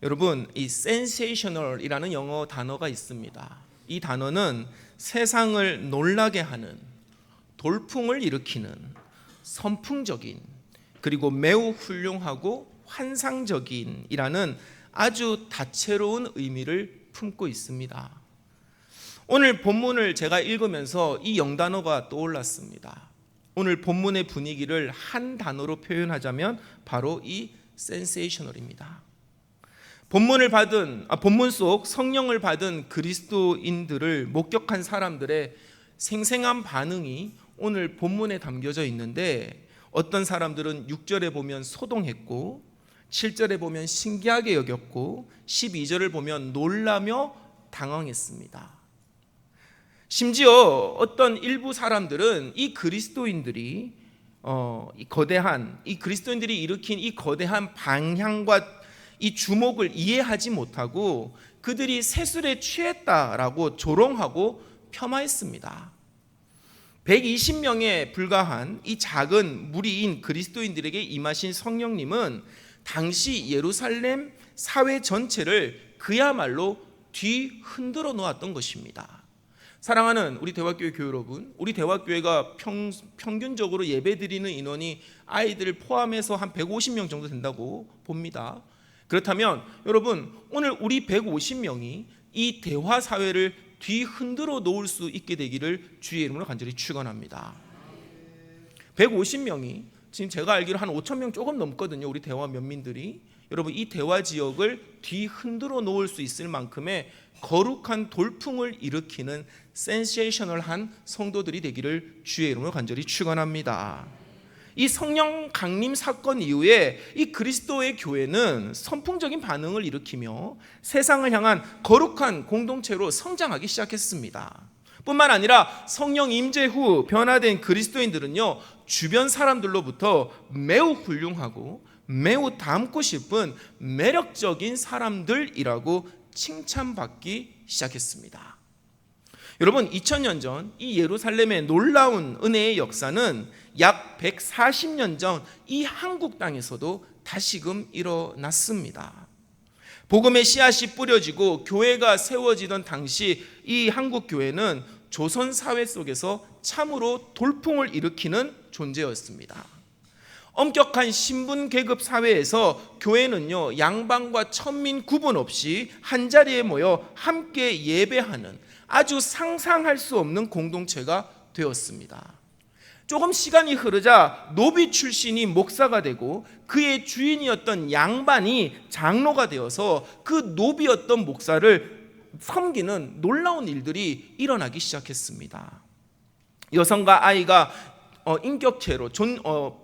여러분, 이 sensational이라는 영어 단어가 있습니다. 이 단어는 세상을 놀라게 하는, 돌풍을 일으키는, 선풍적인, 그리고 매우 훌륭하고 환상적인이라는 아주 다채로운 의미를 품고 있습니다. 오늘 본문을 제가 읽으면서 이 영단어가 떠올랐습니다. 오늘 본문의 분위기를 한 단어로 표현하자면 바로 이 sensational입니다. 본문 속 성령을 받은 그리스도인들을 목격한 사람들의 생생한 반응이 오늘 본문에 담겨져 있는데, 어떤 사람들은 6절에 보면 소동했고, 7절에 보면 신기하게 여겼고, 12절을 보면 놀라며 당황했습니다. 심지어 어떤 일부 사람들은 이 그리스도인들이 일으킨 이 거대한 방향과 이 주목을 이해하지 못하고 그들이 세술에 취했다라고 조롱하고 폄하했습니다. 120명에 불과한 이 작은 무리인 그리스도인들에게 임하신 성령님은 당시 예루살렘 사회 전체를 그야말로 뒤흔들어 놓았던 것입니다. 사랑하는 우리 대화교회 교회 여러분, 우리 대화교회가 평균적으로 예배드리는 인원이 아이들을 포함해서 한 150명 정도 된다고 봅니다. 그렇다면 여러분, 오늘 우리 150명이 이 대화 사회를 뒤흔들어 놓을 수 있게 되기를 주의 이름으로 간절히 축원합니다. 150명이 지금 제가 알기로 한 5,000명 조금 넘거든요. 우리 대화 면민들이. 여러분, 이 대화 지역을 뒤흔들어 놓을 수 있을 만큼의 거룩한 돌풍을 일으키는 센세이셔널한 성도들이 되기를 주의 이름으로 간절히 축원합니다. 이 성령 강림 사건 이후에 이 그리스도의 교회는 선풍적인 반응을 일으키며 세상을 향한 거룩한 공동체로 성장하기 시작했습니다. 뿐만 아니라 성령 임재 후 변화된 그리스도인들은요, 주변 사람들로부터 매우 훌륭하고 매우 닮고 싶은 매력적인 사람들이라고 칭찬받기 시작했습니다. 여러분, 2000년 전 이 예루살렘의 놀라운 은혜의 역사는 약 140년 전 이 한국 땅에서도 다시금 일어났습니다. 복음의 씨앗이 뿌려지고 교회가 세워지던 당시 이 한국 교회는 조선 사회 속에서 참으로 돌풍을 일으키는 존재였습니다. 엄격한 신분 계급 사회에서 교회는요, 양반과 천민 구분 없이 한자리에 모여 함께 예배하는 아주 상상할 수 없는 공동체가 되었습니다. 조금 시간이 흐르자 노비 출신이 목사가 되고 그의 주인이었던 양반이 장로가 되어서 그 노비였던 목사를 섬기는 놀라운 일들이 일어나기 시작했습니다. 여성과 아이가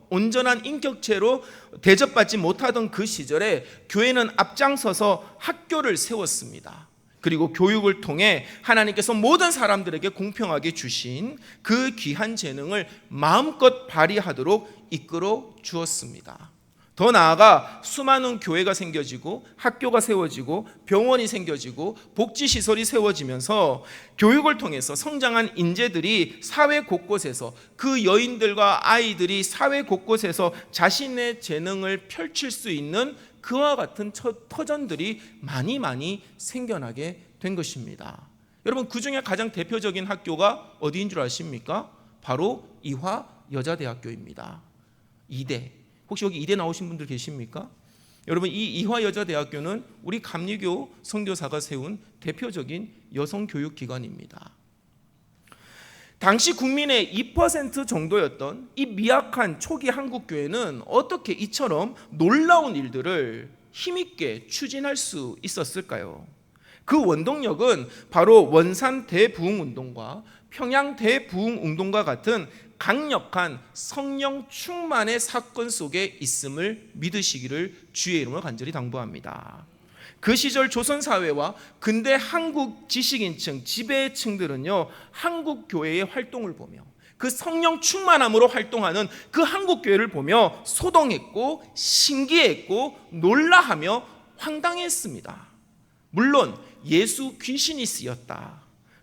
온전한 인격체로 대접받지 못하던 그 시절에 교회는 앞장서서 학교를 세웠습니다. 그리고 교육을 통해 하나님께서 모든 사람들에게 공평하게 주신 그 귀한 재능을 마음껏 발휘하도록 이끌어 주었습니다. 더 나아가 수많은 교회가 생겨지고 학교가 세워지고 병원이 생겨지고 복지시설이 세워지면서 교육을 통해서 성장한 인재들이 사회 곳곳에서, 그 여인들과 아이들이 사회 곳곳에서 자신의 재능을 펼칠 수 있는 그와 같은 터전들이 많이 생겨나게 된 것입니다. 여러분, 그 중에 가장 대표적인 학교가 어디인 줄 아십니까? 바로 이화여자대학교입니다. 이대. 혹시 여기 이대 나오신 분들 계십니까? 여러분, 이 이화여자대학교는 우리 감리교 선교사가 세운 대표적인 여성교육기관입니다. 당시 국민의 2% 정도였던 이 미약한 초기 한국교회는 어떻게 이처럼 놀라운 일들을 힘있게 추진할 수 있었을까요? 그 원동력은 바로 원산 대부흥운동과 평양 대부흥운동과 같은 강력한 성령 충만의 사건 속에 있음을 믿으시기를 주의 이름으로 간절히 당부합니다. 그 시절 조선사회와 근대 한국 지식인층, 지배층들은요, 한국교회의 활동을 보며 그 성령 충만함으로 활동하는 그 한국교회를 보며 소동했고 신기했고 놀라하며 황당했습니다. 물론 예수 귀신이 쓰였다,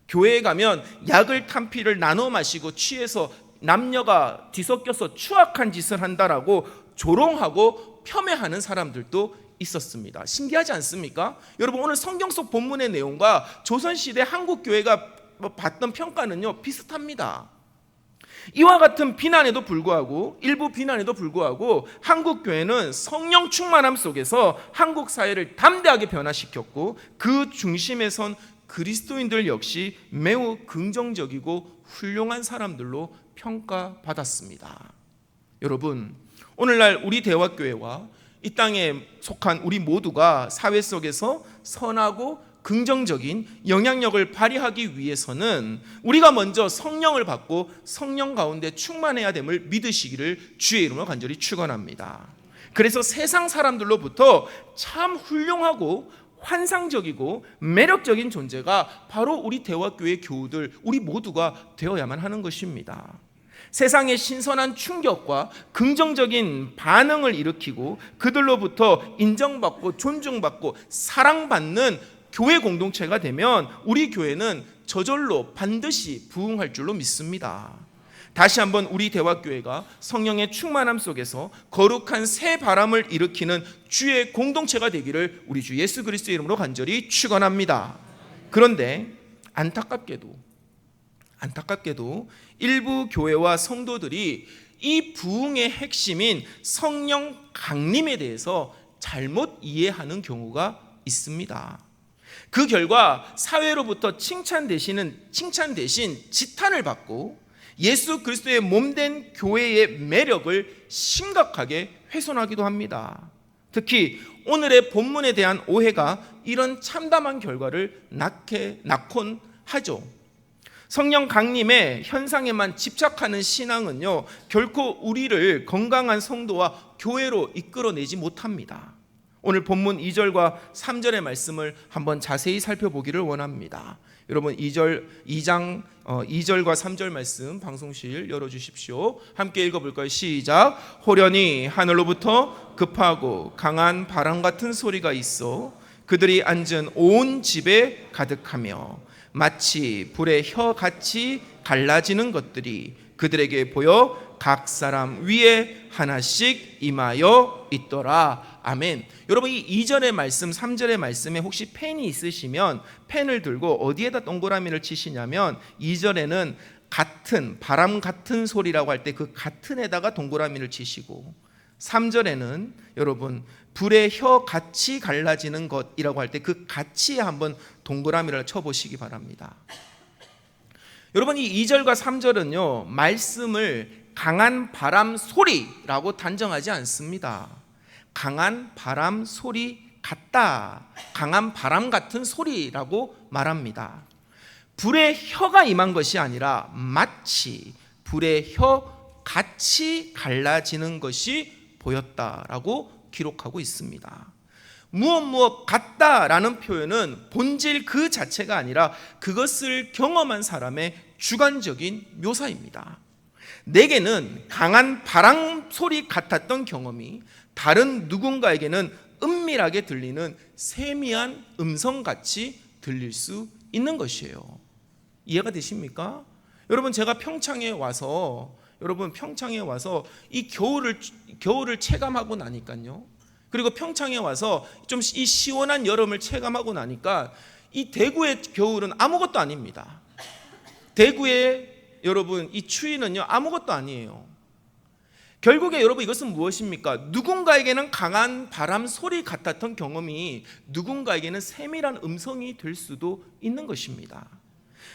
교회에 가면 약을 탄 피를 나눠 마시고 취해서 남녀가 뒤섞여서 추악한 짓을 한다라고 조롱하고 폄훼하는 사람들도 있었습니다. 신기하지 않습니까? 여러분, 오늘 성경 속 본문의 내용과 조선시대 한국교회가 받던 평가는요, 비슷합니다. 이와 같은 비난에도 불구하고, 일부 비난에도 불구하고 한국교회는 성령 충만함 속에서 한국 사회를 담대하게 변화시켰고, 그 중심에 선 그리스도인들 역시 매우 긍정적이고 훌륭한 사람들로 평가받았습니다. 여러분, 오늘날 우리 대화교회와 이 땅에 속한 우리 모두가 사회 속에서 선하고 긍정적인 영향력을 발휘하기 위해서는 우리가 먼저 성령을 받고 성령 가운데 충만해야 됨을 믿으시기를 주의 이름으로 간절히 축원합니다. 그래서 세상 사람들로부터 참 훌륭하고 환상적이고 매력적인 존재가 바로 우리 대화교회 교우들, 우리 모두가 되어야만 하는 것입니다. 세상의 신선한 충격과 긍정적인 반응을 일으키고 그들로부터 인정받고 존중받고 사랑받는 교회 공동체가 되면 우리 교회는 저절로 반드시 부흥할 줄로 믿습니다. 다시 한번 우리 대화교회가 성령의 충만함 속에서 거룩한 새 바람을 일으키는 주의 공동체가 되기를 우리 주 예수 그리스도의 이름으로 간절히 축원합니다. 그런데 안타깝게도 일부 교회와 성도들이 이 부흥의 핵심인 성령 강림에 대해서 잘못 이해하는 경우가 있습니다. 그 결과 사회로부터 칭찬 대신 지탄을 받고 예수 그리스도의 몸된 교회의 매력을 심각하게 훼손하기도 합니다. 특히 오늘의 본문에 대한 오해가 이런 참담한 결과를 낳곤 하죠. 성령 강림의 현상에만 집착하는 신앙은요, 결코 우리를 건강한 성도와 교회로 이끌어내지 못합니다. 오늘 본문 2절과 3절의 말씀을 한번 자세히 살펴보기를 원합니다. 여러분, 2장 2절과 3절 말씀 방송실 열어주십시오. 함께 읽어볼까요? 시작. 호련히 하늘로부터 급하고 강한 바람 같은 소리가 있어 그들이 앉은 온 집에 가득하며 마치 불의 혀같이 갈라지는 것들이 그들에게 보여 각 사람 위에 하나씩 임하여 있더라. 아멘. 여러분, 이 2절의 말씀, 3절의 말씀에 혹시 펜이 있으시면 펜을 들고 어디에다 동그라미를 치시냐면 2절에는 같은, 바람 같은 소리라고 할 때 그 같은에다가 동그라미를 치시고 3절에는 여러분 불의 혀 같이 갈라지는 것이라고 할 때 그 같이에 한번 동그라미를 쳐보시기 바랍니다. 여러분, 이 2절과 3절은요, 말씀을 강한 바람 소리라고 단정하지 않습니다. 강한 바람 소리 같다, 강한 바람 같은 소리라고 말합니다. 불의 혀가 임한 것이 아니라 마치 불의 혀 같이 갈라지는 것이 보였다라고 기록하고 있습니다. 무엇 같다라는 표현은 본질 그 자체가 아니라 그것을 경험한 사람의 주관적인 묘사입니다. 내게는 강한 바람 소리 같았던 경험이 다른 누군가에게는 은밀하게 들리는 세미한 음성같이 들릴 수 있는 것이에요. 이해가 되십니까? 여러분, 제가 평창에 와서 이 겨울을 체감하고 나니까요, 그리고 평창에 와서 좀 이 시원한 여름을 체감하고 나니까 이 대구의 겨울은 아무것도 아닙니다. 대구의 여러분 이 추위는요 아무것도 아니에요. 결국에 여러분 이것은 무엇입니까? 누군가에게는 강한 바람 소리 같았던 경험이 누군가에게는 세밀한 음성이 될 수도 있는 것입니다.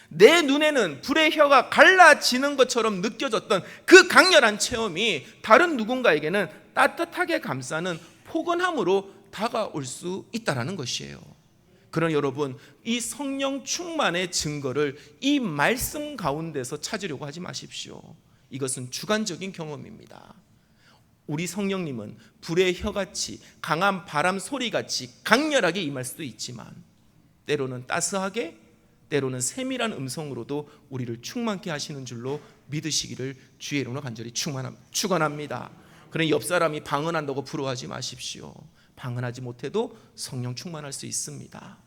내 눈에는 불의 혀가 갈라지는 것처럼 느껴졌던 그 강렬한 체험이 다른 누군가에게는 따뜻하게 감싸는 포근함으로 다가올 수 있다는 것이에요. 그러나 여러분, 이 성령 충만의 증거를 이 말씀 가운데서 찾으려고 하지 마십시오. 이것은 주관적인 경험입니다. 우리 성령님은 불의 혀같이 강한 바람 소리같이 강렬하게 임할 수도 있지만 때로는 따스하게, 때로는 세밀한 음성으로도 우리를 충만케 하시는 줄로 믿으시기를 주의 이름으로 간절히 축원합니다. 그러니 옆 사람이 방언한다고 부러워하지 마십시오. 방언하지 못해도 성령 충만할 수 있습니다.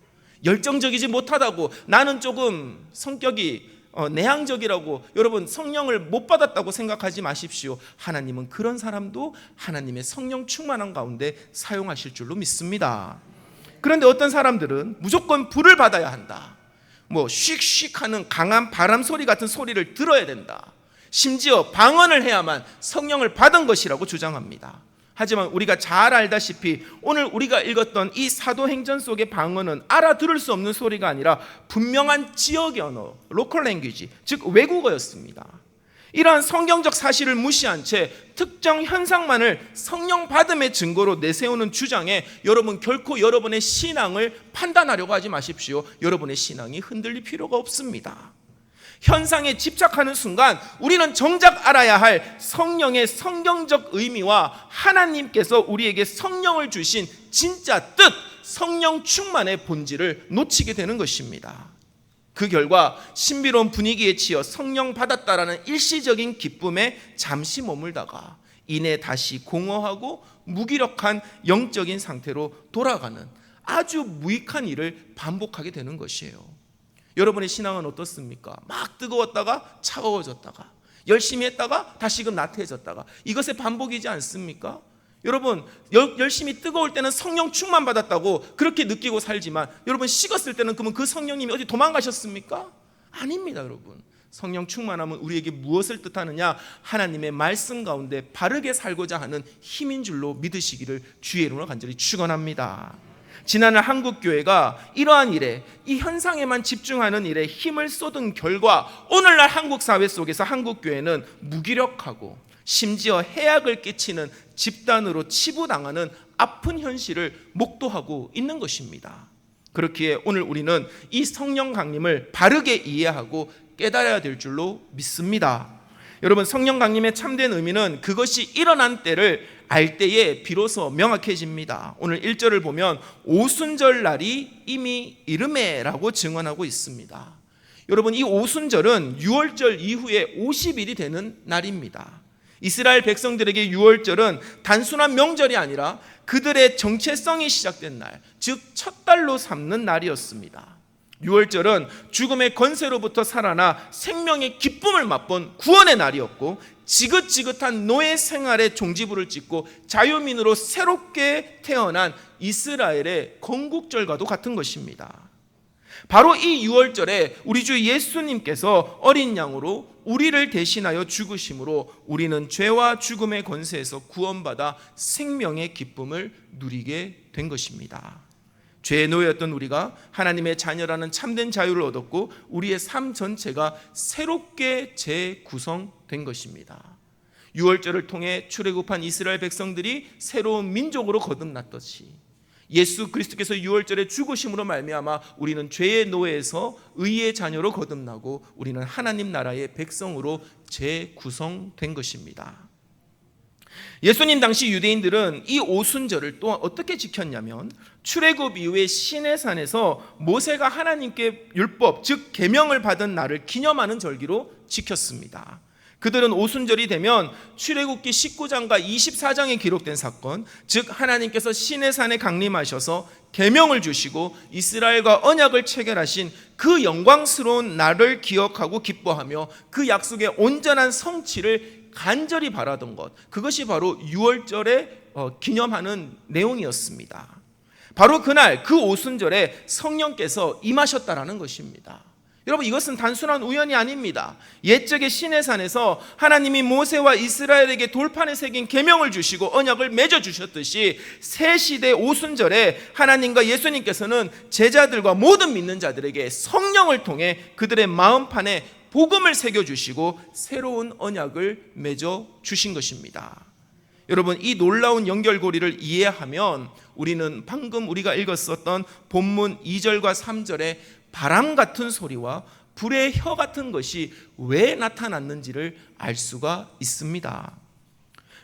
열정적이지 못하다고 나는 조금 성격이 내향적이라고 여러분 성령을 못 받았다고 생각하지 마십시오. 하나님은 그런 사람도 하나님의 성령 충만한 가운데 사용하실 줄로 믿습니다. 그런데 어떤 사람들은 무조건 불을 받아야 한다, 씩씩하는 강한 바람 소리 같은 소리를 들어야 된다, 심지어 방언을 해야만 성령을 받은 것이라고 주장합니다. 하지만 우리가 잘 알다시피 오늘 우리가 읽었던 이 사도행전 속의 방언은 알아들을 수 없는 소리가 아니라 분명한 지역 언어, 로컬 랭귀지, 즉 외국어였습니다. 이러한 성경적 사실을 무시한 채 특정 현상만을 성령 받음의 증거로 내세우는 주장에 여러분 결코 여러분의 신앙을 판단하려고 하지 마십시오. 여러분의 신앙이 흔들릴 필요가 없습니다. 현상에 집착하는 순간 우리는 정작 알아야 할 성령의 성경적 의미와 하나님께서 우리에게 성령을 주신 진짜 뜻, 성령 충만의 본질을 놓치게 되는 것입니다. 그 결과 신비로운 분위기에 치여 성령 받았다라는 일시적인 기쁨에 잠시 머물다가 이내 다시 공허하고 무기력한 영적인 상태로 돌아가는 아주 무익한 일을 반복하게 되는 것이에요. 여러분의 신앙은 어떻습니까? 막 뜨거웠다가 차가워졌다가, 열심히 했다가 다시금 나태해졌다가, 이것의 반복이지 않습니까? 여러분 열심히 뜨거울 때는 성령 충만 받았다고 그렇게 느끼고 살지만 여러분 식었을 때는 그러면 그 성령님이 어디 도망가셨습니까? 아닙니다. 여러분 성령 충만함은 우리에게 무엇을 뜻하느냐? 하나님의 말씀 가운데 바르게 살고자 하는 힘인 줄로 믿으시기를 주의 이름으로 간절히 축원합니다. 지난해 한국교회가 이러한 일에, 이 현상에만 집중하는 일에 힘을 쏟은 결과 오늘날 한국 사회 속에서 한국교회는 무기력하고 심지어 해악을 끼치는 집단으로 치부당하는 아픈 현실을 목도하고 있는 것입니다. 그렇기에 오늘 우리는 이 성령 강림을 바르게 이해하고 깨달아야 될 줄로 믿습니다. 여러분 성령 강림의 참된 의미는 그것이 일어난 때를 알 때에 비로소 명확해집니다. 오늘 1절을 보면 오순절 날이 이미 이르매라고 증언하고 있습니다. 여러분 이 오순절은 유월절 이후에 50일이 되는 날입니다. 이스라엘 백성들에게 유월절은 단순한 명절이 아니라 그들의 정체성이 시작된 날, 즉 첫 달로 삼는 날이었습니다. 유월절은 죽음의 권세로부터 살아나 생명의 기쁨을 맛본 구원의 날이었고, 지긋지긋한 노예 생활의 종지부를 찍고 자유민으로 새롭게 태어난 이스라엘의 건국절과도 같은 것입니다. 바로 이 유월절에 우리 주 예수님께서 어린 양으로 우리를 대신하여 죽으심으로 우리는 죄와 죽음의 권세에서 구원받아 생명의 기쁨을 누리게 된 것입니다. 죄의 노예였던 우리가 하나님의 자녀라는 참된 자유를 얻었고 우리의 삶 전체가 새롭게 재구성된 것입니다. 유월절을 통해 출애굽한 이스라엘 백성들이 새로운 민족으로 거듭났듯이 예수 그리스도께서 유월절에 죽으심으로 말미암아 우리는 죄의 노예에서 의의 자녀로 거듭나고 우리는 하나님 나라의 백성으로 재구성된 것입니다. 예수님 당시 유대인들은 이 오순절을 또한 어떻게 지켰냐면 출애굽 이후에 시내산에서 모세가 하나님께 율법 즉 계명을 받은 날을 기념하는 절기로 지켰습니다. 그들은 오순절이 되면 출애굽기 19장과 24장에 기록된 사건, 즉 하나님께서 시내산에 강림하셔서 계명을 주시고 이스라엘과 언약을 체결하신 그 영광스러운 날을 기억하고 기뻐하며 그 약속의 온전한 성취를 간절히 바라던 것, 그것이 바로 유월절에 기념하는 내용이었습니다. 바로 그날 그 오순절에 성령께서 임하셨다라는 것입니다. 여러분 이것은 단순한 우연이 아닙니다. 옛적의 시내산에서 하나님이 모세와 이스라엘에게 돌판에 새긴 계명을 주시고 언약을 맺어주셨듯이 새 시대 오순절에 하나님과 예수님께서는 제자들과 모든 믿는 자들에게 성령을 통해 그들의 마음판에 복음을 새겨주시고 새로운 언약을 맺어주신 것입니다. 여러분 이 놀라운 연결고리를 이해하면 우리는 방금 우리가 읽었었던 본문 2절과 3절의 바람 같은 소리와 불의 혀 같은 것이 왜 나타났는지를 알 수가 있습니다.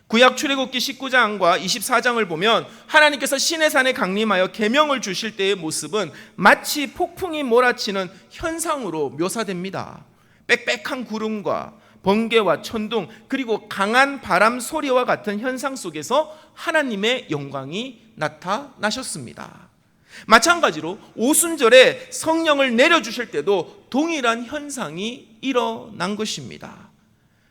구약 출애굽기 19장과 24장을 보면 하나님께서 시내산에 강림하여 계명을 주실 때의 모습은 마치 폭풍이 몰아치는 현상으로 묘사됩니다. 빽빽한 구름과 번개와 천둥 그리고 강한 바람 소리와 같은 현상 속에서 하나님의 영광이 나타나셨습니다. 마찬가지로 오순절에 성령을 내려주실 때도 동일한 현상이 일어난 것입니다.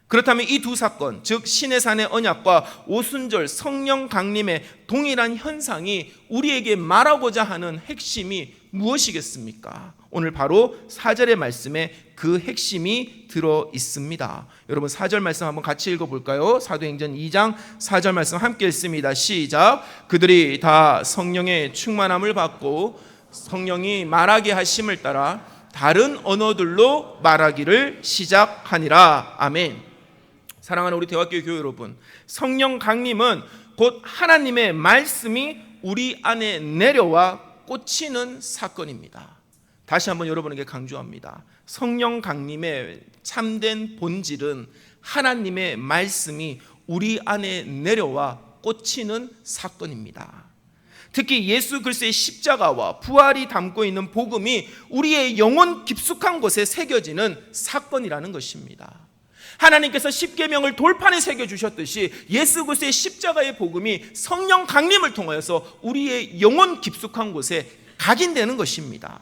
그렇다면 이 두 사건, 즉 시내산의 언약과 오순절 성령 강림의 동일한 현상이 우리에게 말하고자 하는 핵심이 무엇이겠습니까? 오늘 바로 4절의 말씀에 그 핵심이 들어 있습니다. 여러분 4절 말씀 한번 같이 읽어볼까요? 사도행전 2장 4절 말씀 함께 읽습니다. 시작. 그들이 다 성령의 충만함을 받고 성령이 말하게 하심을 따라 다른 언어들로 말하기를 시작하니라. 아멘. 사랑하는 우리 대화교회 교회 여러분, 성령 강림은 곧 하나님의 말씀이 우리 안에 내려와 꽂히는 사건입니다. 다시 한번 여러분에게 강조합니다. 성령 강림의 참된 본질은 하나님의 말씀이 우리 안에 내려와 꽂히는 사건입니다. 특히 예수 그리스도의 십자가와 부활이 담고 있는 복음이 우리의 영혼 깊숙한 곳에 새겨지는 사건이라는 것입니다. 하나님께서 십계명을 돌판에 새겨주셨듯이 예수 그리스도의 십자가의 복음이 성령 강림을 통하여서 우리의 영혼 깊숙한 곳에 각인되는 것입니다.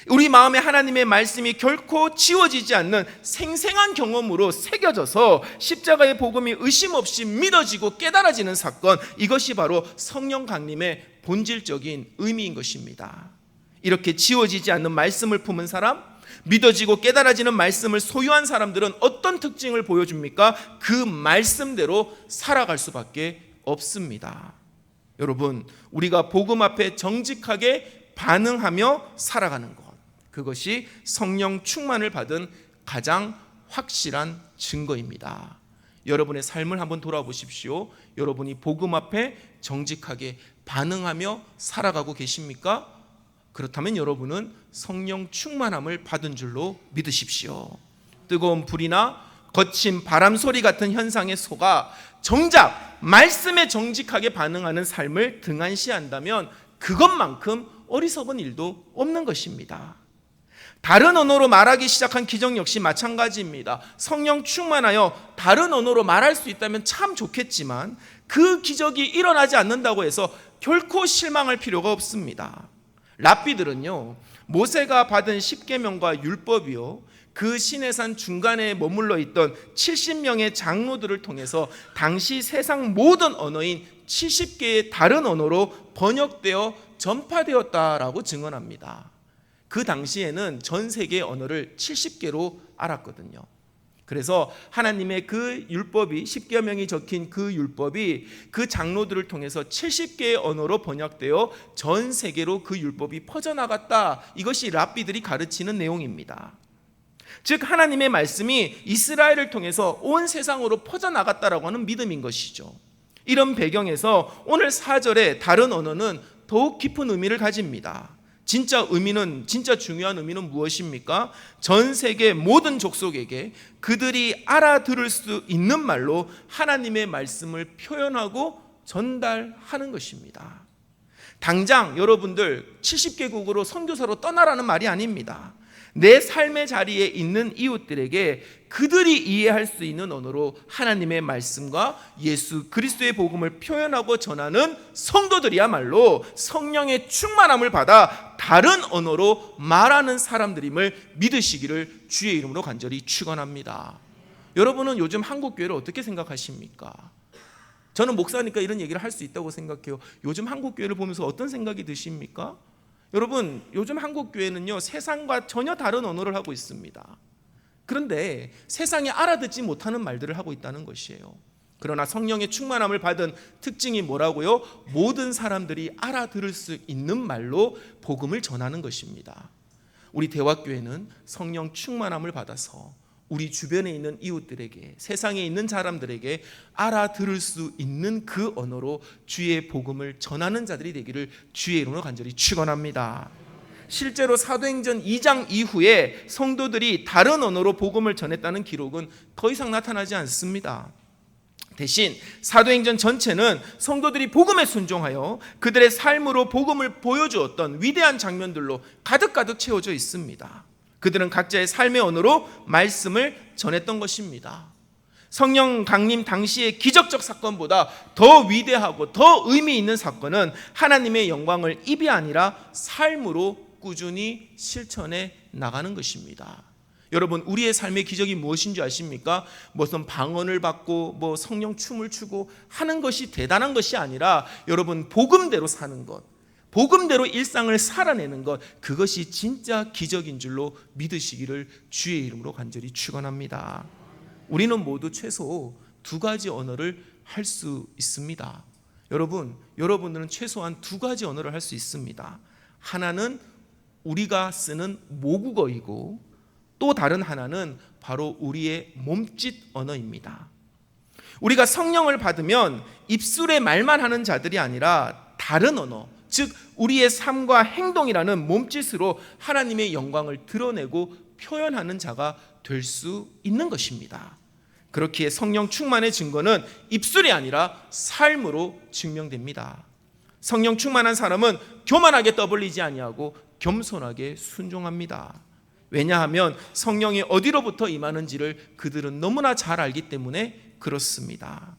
우리 마음에 하나님의 말씀이 결코 지워지지 않는 생생한 경험으로 새겨져서 십자가의 복음이 의심 없이 믿어지고 깨달아지는 사건, 이것이 바로 성령 강림의 본질적인 의미인 것입니다. 이렇게 지워지지 않는 말씀을 품은 사람, 믿어지고 깨달아지는 말씀을 소유한 사람들은 어떤 특징을 보여줍니까? 그 말씀대로 살아갈 수밖에 없습니다. 여러분, 우리가 복음 앞에 정직하게 반응하며 살아가는 것, 그것이 성령 충만을 받은 가장 확실한 증거입니다. 여러분의 삶을 한번 돌아보십시오. 여러분이 복음 앞에 정직하게 반응하며 살아가고 계십니까? 그렇다면 여러분은 성령 충만함을 받은 줄로 믿으십시오. 뜨거운 불이나 거친 바람 소리 같은 현상에 속아 정작 말씀에 정직하게 반응하는 삶을 등한시한다면 그것만큼 어리석은 일도 없는 것입니다. 다른 언어로 말하기 시작한 기적 역시 마찬가지입니다. 성령 충만하여 다른 언어로 말할 수 있다면 참 좋겠지만 그 기적이 일어나지 않는다고 해서 결코 실망할 필요가 없습니다. 랍비들은요, 모세가 받은 십계명과 율법이요, 그 시내산 중간에 머물러 있던 70명의 장로들을 통해서 당시 세상 모든 언어인 70개의 다른 언어로 번역되어 전파되었다라고 증언합니다. 그 당시에는 전 세계의 언어를 70개로 알았거든요. 그래서 하나님의 그 율법이, 십계명이 적힌 그 율법이 그 장로들을 통해서 70개의 언어로 번역되어 전 세계로 그 율법이 퍼져나갔다. 이것이 랍비들이 가르치는 내용입니다. 즉 하나님의 말씀이 이스라엘을 통해서 온 세상으로 퍼져나갔다라고 하는 믿음인 것이죠. 이런 배경에서 오늘 4절의 다른 언어는 더욱 깊은 의미를 가집니다. 진짜 중요한 의미는 무엇입니까? 전 세계 모든 족속에게 그들이 알아들을 수 있는 말로 하나님의 말씀을 표현하고 전달하는 것입니다. 당장 여러분들 70개국으로 선교사로 떠나라는 말이 아닙니다. 내 삶의 자리에 있는 이웃들에게 그들이 이해할 수 있는 언어로 하나님의 말씀과 예수 그리스도의 복음을 표현하고 전하는 성도들이야말로 성령의 충만함을 받아 다른 언어로 말하는 사람들임을 믿으시기를 주의 이름으로 간절히 축원합니다. 여러분은 요즘 한국 교회를 어떻게 생각하십니까? 저는 목사니까 이런 얘기를 할 수 있다고 생각해요. 요즘 한국 교회를 보면서 어떤 생각이 드십니까? 여러분, 요즘 한국 교회는요, 세상과 전혀 다른 언어를 하고 있습니다. 그런데 세상이 알아듣지 못하는 말들을 하고 있다는 것이에요. 그러나 성령의 충만함을 받은 특징이 뭐라고요? 모든 사람들이 알아들을 수 있는 말로 복음을 전하는 것입니다. 우리 대화교회는 성령 충만함을 받아서 우리 주변에 있는 이웃들에게, 세상에 있는 사람들에게 알아들을 수 있는 그 언어로 주의 복음을 전하는 자들이 되기를 주의 이름으로 간절히 축원합니다. 실제로 사도행전 2장 이후에 성도들이 다른 언어로 복음을 전했다는 기록은 더 이상 나타나지 않습니다. 대신 사도행전 전체는 성도들이 복음에 순종하여 그들의 삶으로 복음을 보여주었던 위대한 장면들로 가득가득 채워져 있습니다. 그들은 각자의 삶의 언어로 말씀을 전했던 것입니다. 성령 강림 당시의 기적적 사건보다 더 위대하고 더 의미 있는 사건은 하나님의 영광을 입이 아니라 삶으로 꾸준히 실천해 나가는 것입니다. 여러분, 우리의 삶의 기적이 무엇인 줄 아십니까? 무슨 방언을 받고 성령 춤을 추고 하는 것이 대단한 것이 아니라 여러분, 복음대로 사는 것, 복음대로 일상을 살아내는 것, 그것이 진짜 기적인 줄로 믿으시기를 주의 이름으로 간절히 축원합니다. 우리는 모두 최소 2가지 언어를 할 수 있습니다. 여러분들은 최소한 2가지 언어를 할 수 있습니다. 하나는 우리가 쓰는 모국어이고 또 다른 하나는 바로 우리의 몸짓 언어입니다. 우리가 성령을 받으면 입술의 말만 하는 자들이 아니라 다른 언어, 즉 우리의 삶과 행동이라는 몸짓으로 하나님의 영광을 드러내고 표현하는 자가 될 수 있는 것입니다. 그렇기에 성령 충만의 증거는 입술이 아니라 삶으로 증명됩니다. 성령 충만한 사람은 교만하게 떠벌리지 아니하고 겸손하게 순종합니다. 왜냐하면 성령이 어디로부터 임하는지를 그들은 너무나 잘 알기 때문에 그렇습니다.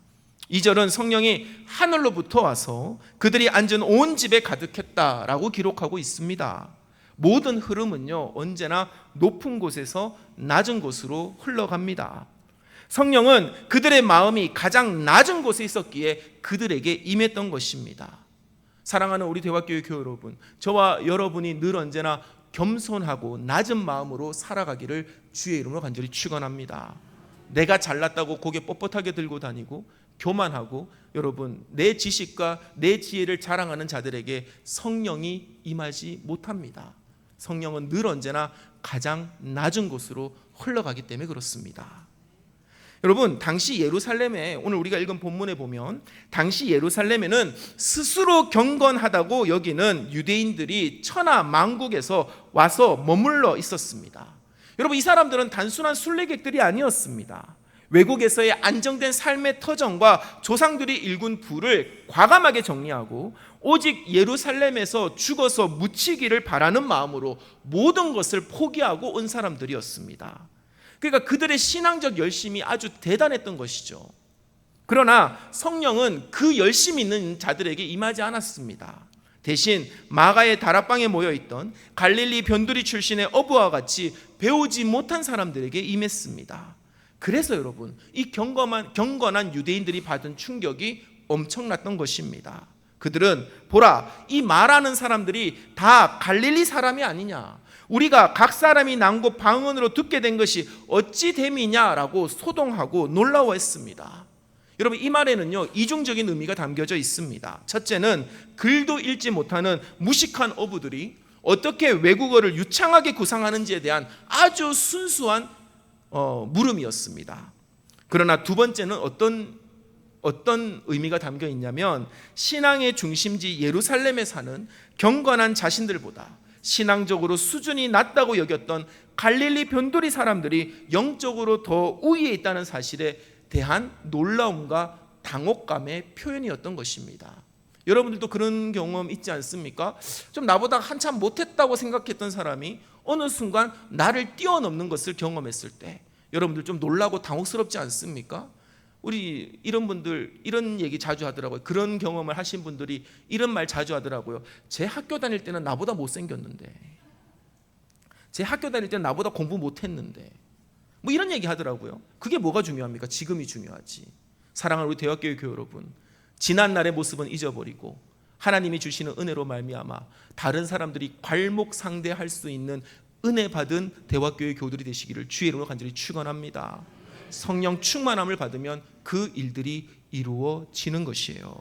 2절은 성령이 하늘로부터 와서 그들이 앉은 온 집에 가득했다라고 기록하고 있습니다. 모든 흐름은요, 언제나 높은 곳에서 낮은 곳으로 흘러갑니다. 성령은 그들의 마음이 가장 낮은 곳에 있었기에 그들에게 임했던 것입니다. 사랑하는 우리 대화교회 교회 여러분, 저와 여러분이 늘 언제나 겸손하고 낮은 마음으로 살아가기를 주의 이름으로 간절히 축원합니다. 내가 잘났다고 고개 뻣뻣하게 들고 다니고 교만하고 여러분, 내 지식과 내 지혜를 자랑하는 자들에게 성령이 임하지 못합니다. 성령은 늘 언제나 가장 낮은 곳으로 흘러가기 때문에 그렇습니다. 여러분, 당시 예루살렘에, 오늘 우리가 읽은 본문에 보면 당시 예루살렘에는 스스로 경건하다고 여기는 유대인들이 천하 만국에서 와서 머물러 있었습니다. 여러분, 이 사람들은 단순한 순례객들이 아니었습니다. 외국에서의 안정된 삶의 터전과 조상들이 일군 부를 과감하게 정리하고 오직 예루살렘에서 죽어서 묻히기를 바라는 마음으로 모든 것을 포기하고 온 사람들이었습니다. 그러니까 그들의 신앙적 열심이 아주 대단했던 것이죠. 그러나 성령은 그 열심 있는 자들에게 임하지 않았습니다. 대신 마가의 다락방에 모여있던 갈릴리 변두리 출신의 어부와 같이 배우지 못한 사람들에게 임했습니다. 그래서 여러분, 이 경건한 유대인들이 받은 충격이 엄청났던 것입니다. 그들은 보라, 이 말하는 사람들이 다 갈릴리 사람이 아니냐, 우리가 각 사람이 난곳 방언으로 듣게 된 것이 어찌 됨이냐라고 소동하고 놀라워했습니다. 여러분, 이 말에는요, 이중적인 의미가 담겨져 있습니다. 첫째는 글도 읽지 못하는 무식한 어부들이 어떻게 외국어를 유창하게 구상하는지에 대한 아주 순수한 물음이었습니다. 그러나 두 번째는 어떤 의미가 담겨 있냐면, 신앙의 중심지 예루살렘에 사는 경건한 자신들보다 신앙적으로 수준이 낮다고 여겼던 갈릴리 변두리 사람들이 영적으로 더 우위에 있다는 사실에 대한 놀라움과 당혹감의 표현이었던 것입니다. 여러분들도 그런 경험 있지 않습니까? 좀 나보다 한참 못했다고 생각했던 사람이 어느 순간 나를 뛰어넘는 것을 경험했을 때 여러분들 좀 놀라고 당혹스럽지 않습니까? 우리 이런 분들 이런 얘기 자주 하더라고요. 그런 경험을 하신 분들이 이런 말 자주 하더라고요. 제 학교 다닐 때는 나보다 못생겼는데, 제 학교 다닐 때는 나보다 공부 못했는데, 뭐 이런 얘기 하더라고요. 그게 뭐가 중요합니까? 지금이 중요하지. 사랑하는 우리 대학교회 교회 여러분, 지난 날의 모습은 잊어버리고 하나님이 주시는 은혜로 말미암아 다른 사람들이 괄목상대할 수 있는 은혜 받은 대학교회 교우들이 되시기를 주의 이름으로 간절히 축원합니다. 성령 충만함을 받으면 그 일들이 이루어지는 것이에요.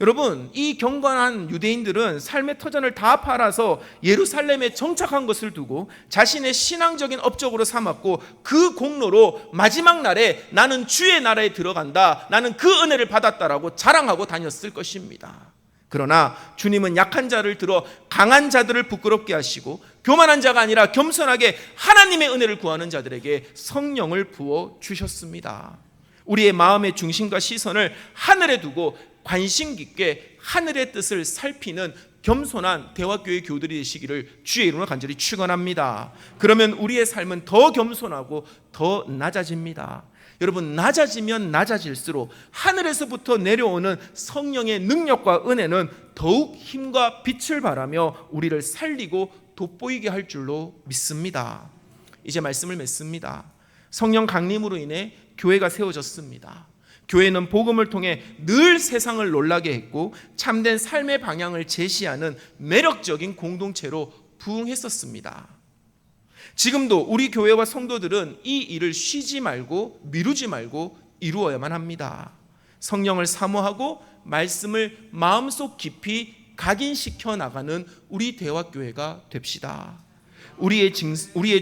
여러분, 이 경건한 유대인들은 삶의 터전을 다 팔아서 예루살렘에 정착한 것을 두고 자신의 신앙적인 업적으로 삼았고, 그 공로로 마지막 날에 나는 주의 나라에 들어간다, 나는 그 은혜를 받았다라고 자랑하고 다녔을 것입니다. 그러나 주님은 약한 자를 들어 강한 자들을 부끄럽게 하시고 교만한 자가 아니라 겸손하게 하나님의 은혜를 구하는 자들에게 성령을 부어 주셨습니다. 우리의 마음의 중심과 시선을 하늘에 두고 관심 깊게 하늘의 뜻을 살피는 겸손한 대화교회 교우들이 되시기를 주의 이름으로 간절히 축원합니다. 그러면 우리의 삶은 더 겸손하고 더 낮아집니다. 여러분, 낮아지면 낮아질수록 하늘에서부터 내려오는 성령의 능력과 은혜는 더욱 힘과 빛을 발하며 우리를 살리고 돋보이게 할 줄로 믿습니다. 이제 말씀을 맺습니다. 성령 강림으로 인해 교회가 세워졌습니다. 교회는 복음을 통해 늘 세상을 놀라게 했고 참된 삶의 방향을 제시하는 매력적인 공동체로 부흥했었습니다. 지금도 우리 교회와 성도들은 이 일을 쉬지 말고 미루지 말고 이루어야만 합니다. 성령을 사모하고 말씀을 마음속 깊이 각인시켜 나가는 우리 대화교회가 됩시다. 우리의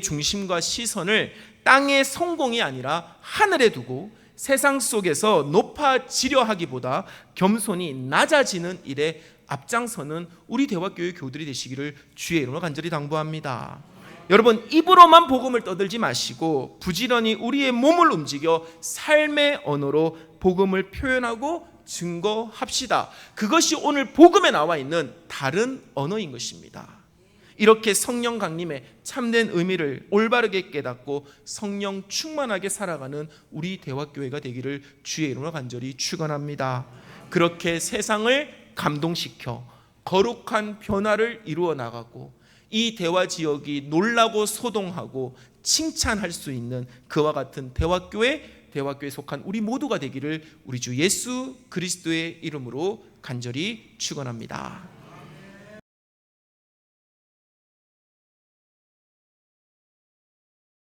중심과 시선을 땅의 성공이 아니라 하늘에 두고 세상 속에서 높아지려 하기보다 겸손히 낮아지는 일에 앞장서는 우리 대화교회 교우들이 되시기를 주의 이름으로 간절히 당부합니다. 여러분, 입으로만 복음을 떠들지 마시고 부지런히 우리의 몸을 움직여 삶의 언어로 복음을 표현하고 증거합시다. 그것이 오늘 복음에 나와 있는 다른 언어인 것입니다. 이렇게 성령 강림의 참된 의미를 올바르게 깨닫고 성령 충만하게 살아가는 우리 대화교회가 되기를 주의 이름으로 간절히 축원합니다. 그렇게 세상을 감동시켜 거룩한 변화를 이루어 나가고 이 대화 지역이 놀라고 소동하고 칭찬할 수 있는 그와 같은 대화교회에 속한 우리 모두가 되기를 우리 주 예수 그리스도의 이름으로 간절히 축원합니다.